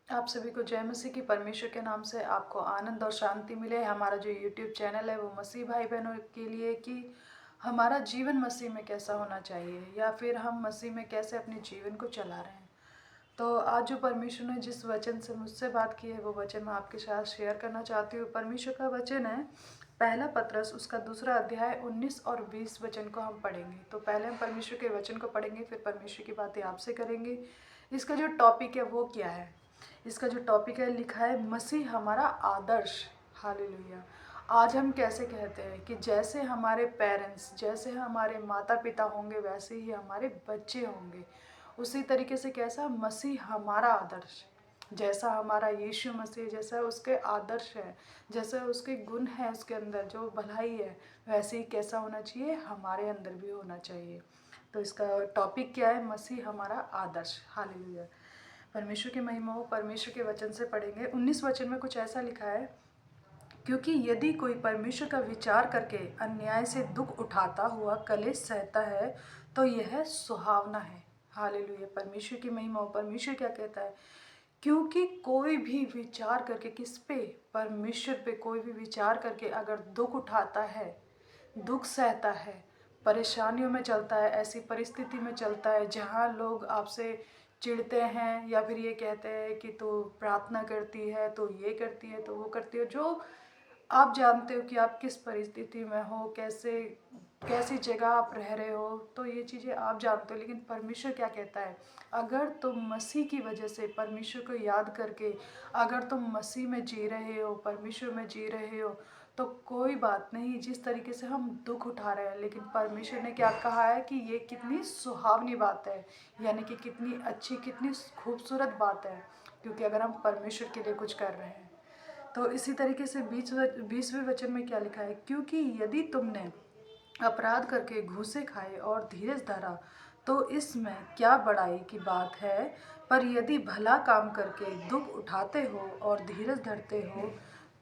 आप सभी को जय मसीह की। परमेश्वर के नाम से आपको आनंद और शांति मिले। हमारा जो यूट्यूब चैनल है वो मसीह भाई बहनों के लिए कि हमारा जीवन मसीह में कैसा होना चाहिए या फिर हम मसीह में कैसे अपने जीवन को चला रहे हैं। तो आज जो परमेश्वर ने जिस वचन से मुझसे बात की है वो वचन मैं आपके साथ शेयर करना चाहती हूँ। परमेश्वर का वचन है पहला पत्रस उसका 2 अध्याय 19 और 20 वचन को हम पढ़ेंगे। तो पहले हम परमेश्वर के वचन को पढ़ेंगे, फिर परमेश्वर की बातें आपसे करेंगे। इसका जो टॉपिक है वो क्या है? इसका जो टॉपिक है लिखा है मसीह हमारा आदर्श। हालेलुया। आज हम कैसे कहते हैं कि जैसे हमारे पेरेंट्स, जैसे हमारे माता पिता होंगे वैसे ही हमारे बच्चे होंगे। उसी तरीके से कैसा मसीह हमारा आदर्श, जैसा हमारा यीशु मसीह जैसा उसके आदर्श है, जैसा उसके गुण है, उसके अंदर जो भलाई है, वैसे ही कैसा होना चाहिए हमारे अंदर भी होना चाहिए। तो इसका टॉपिक क्या है? मसीह हमारा आदर्श। हालेलुया। परमेश्वर की महिमा हो। परमेश्वर के वचन से पढ़ेंगे। 19 वचन में कुछ ऐसा लिखा है, क्योंकि यदि कोई परमेश्वर का विचार करके अन्याय से दुख उठाता हुआ कलेश सहता है तो यह सुहावना है। हालेलुया। परमेश्वर की महिमा हो। परमेश्वर क्या कहता है? क्योंकि कोई भी विचार करके, किस पे? परमेश्वर पे कोई भी विचार करके अगर दुख उठाता है, दुख सहता है, परेशानियों में चलता है, ऐसी परिस्थिति में चलता है जहाँ लोग आपसे चिढ़ते हैं या फिर ये कहते हैं कि तू प्रार्थना करती है, तो ये करती है, तो वो करती है, जो आप जानते हो कि आप किस परिस्थिति में हो, कैसे कैसी जगह आप रह रहे हो, तो ये चीज़ें आप जानते हो। लेकिन परमेश्वर क्या कहता है? अगर तुम मसीह की वजह से परमेश्वर को याद करके अगर तुम मसीह में जी रहे हो, परमेश्वर में जी रहे हो, तो कोई बात नहीं। जिस तरीके से हम दुख उठा रहे हैं, लेकिन परमेश्वर ने क्या कहा है कि ये कितनी सुहावनी बात है, यानी कि कितनी अच्छी, कितनी खूबसूरत बात है, क्योंकि अगर हम परमेश्वर के लिए कुछ कर रहे हैं। तो इसी तरीके से 20वें वचन में क्या लिखा है? क्योंकि यदि तुमने अपराध करके घूसे खाए और धीरज धरा तो इसमें क्या बड़ाई की बात है। पर यदि भला काम करके दुख उठाते हो और धीरज धरते हो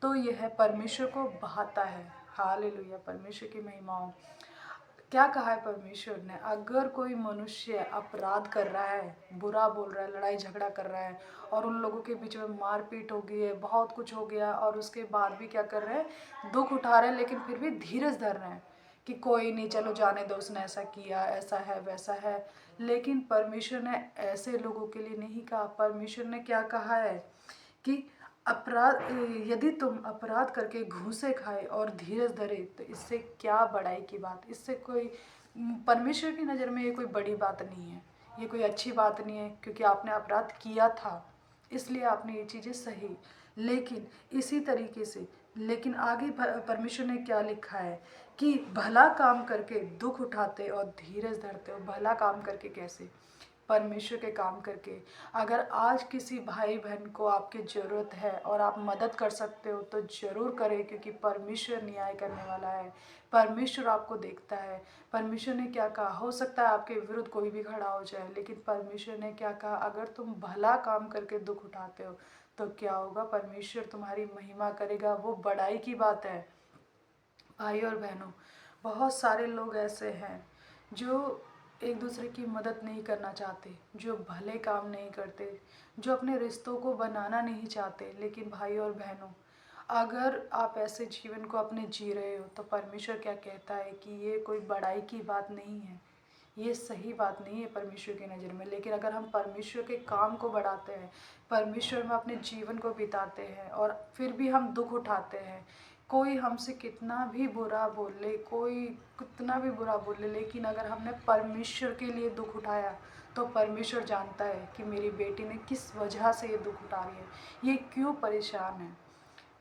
तो यह परमेश्वर को भाता है। हालेलुया। परमेश्वर की महिमा हो। क्या कहा है परमेश्वर ने? अगर कोई मनुष्य अपराध कर रहा है, बुरा बोल रहा है, लड़ाई झगड़ा कर रहा है और उन लोगों के बीच में मारपीट हो गई है, बहुत कुछ हो गया, और उसके बाद भी क्या कर रहे हैं? दुख उठा रहे हैं, लेकिन फिर भी धीरज धर रहे हैं कि कोई नहीं, चलो जाने दो, उसने ऐसा किया, ऐसा है, वैसा है। लेकिन परमेश्वर ने ऐसे लोगों के लिए नहीं कहा। परमेश्वर ने क्या कहा है कि अपराध, यदि तुम अपराध करके घूसे खाए और धीरज धरे तो इससे क्या बड़ाई की बात? इससे कोई, परमेश्वर की नज़र में ये कोई बड़ी बात नहीं है, ये कोई अच्छी बात नहीं है, क्योंकि आपने अपराध किया था इसलिए आपने ये चीज़ें सही। लेकिन इसी तरीके से, लेकिन आगे परमेश्वर ने क्या लिखा है कि भला काम करके दुख उठाते और धीरज धरते हो। भला काम करके कैसे? परमेश्वर के काम करके। अगर आज किसी भाई बहन को आपकी ज़रूरत है और आप मदद कर सकते हो तो ज़रूर करें, क्योंकि परमेश्वर न्याय करने वाला है। परमेश्वर आपको देखता है। परमेश्वर ने क्या कहा? हो सकता है आपके विरुद्ध कोई भी खड़ा हो जाए, लेकिन परमेश्वर ने क्या कहा? अगर तुम भला काम करके दुख उठाते हो तो क्या होगा? परमेश्वर तुम्हारी महिमा करेगा। वो बड़ाई की बात है। भाई और बहनों, बहुत सारे लोग ऐसे हैं जो एक दूसरे की मदद नहीं करना चाहते, जो भले काम नहीं करते, जो अपने रिश्तों को बनाना नहीं चाहते। लेकिन भाई और बहनों, अगर आप ऐसे जीवन को अपने जी रहे हो तो परमेश्वर क्या कहता है कि ये कोई बड़ाई की बात नहीं है, ये सही बात नहीं है परमेश्वर की नज़र में। लेकिन अगर हम परमेश्वर के काम को बढ़ाते हैं, परमेश्वर में अपने जीवन को बिताते हैं और फिर भी हम दुख उठाते हैं, कोई हमसे कितना भी बुरा बोल ले, कोई कितना भी बुरा बोल ले, लेकिन अगर हमने परमेश्वर के लिए दुख उठाया तो परमेश्वर जानता है कि मेरी बेटी ने किस वजह से ये दुख उठा रही है, ये क्यों परेशान है।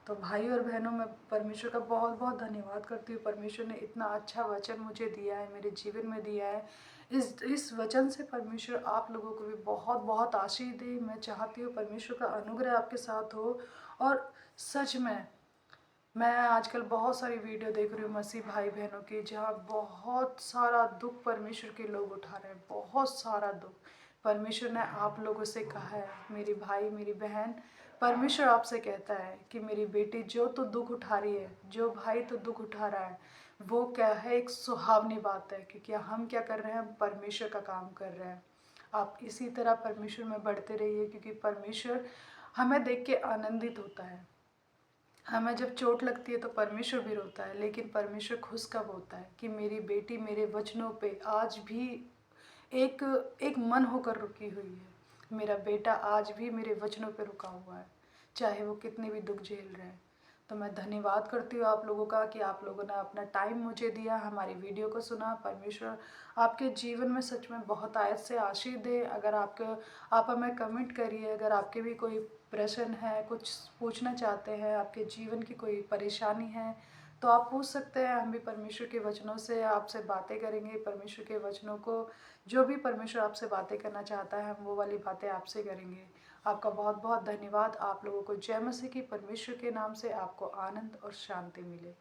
तो भाई और बहनों, मैं परमेश्वर का बहुत बहुत धन्यवाद करती हूँ। परमेश्वर ने इतना अच्छा वचन मुझे दिया है, मेरे जीवन में दिया है। इस वचन से परमेश्वर आप लोगों को भी बहुत बहुत आशीष दे। मैं चाहती हूँ परमेश्वर का अनुग्रह आपके साथ हो। और सच में मैं आजकल बहुत सारी वीडियो देख रही हूँ मसीह भाई बहनों की, जहाँ बहुत सारा दुख परमेश्वर के लोग उठा रहे हैं, बहुत सारा दुख। परमेश्वर ने आप लोगों से कहा है, मेरी भाई मेरी बहन, परमेश्वर आपसे कहता है कि मेरी बेटी जो तो दुख उठा रही है, जो भाई तो दुख उठा रहा है, वो क्या है? एक सुहावनी बात है, क्योंकि हम क्या कर रहे हैं? हम परमेश्वर का काम कर रहे हैं। आप इसी तरह परमेश्वर में बढ़ते रहिए, क्योंकि परमेश्वर हमें देख के आनंदित होता है। हमें जब चोट लगती है तो परमेश्वर भी रोता है, लेकिन परमेश्वर खुश कब होता है कि मेरी बेटी मेरे वचनों पे आज भी एक एक मन होकर रुकी हुई है। मेरा बेटा आज भी मेरे वचनों पे रुका हुआ है, चाहे वो कितने भी दुख झेल रहे हैं। तो मैं धन्यवाद करती हूँ आप लोगों का कि आप लोगों ने अपना टाइम मुझे दिया, हमारी वीडियो को सुना। परमेश्वर आपके जीवन में सच में बहुत आयत से आशीष दे। अगर आप हमें कमेंट करिए, अगर आपके भी कोई प्रश्न है, कुछ पूछना चाहते हैं, आपके जीवन की कोई परेशानी है तो आप पूछ सकते हैं। हम भी परमेश्वर के वचनों से आपसे बातें करेंगे। परमेश्वर के वचनों को, जो भी परमेश्वर आपसे बातें करना चाहता है, हम वो वाली बातें आपसे करेंगे। आपका बहुत बहुत धन्यवाद। आप लोगों को जय मसीह की। परमेश्वर के नाम से आपको आनंद और शांति मिले।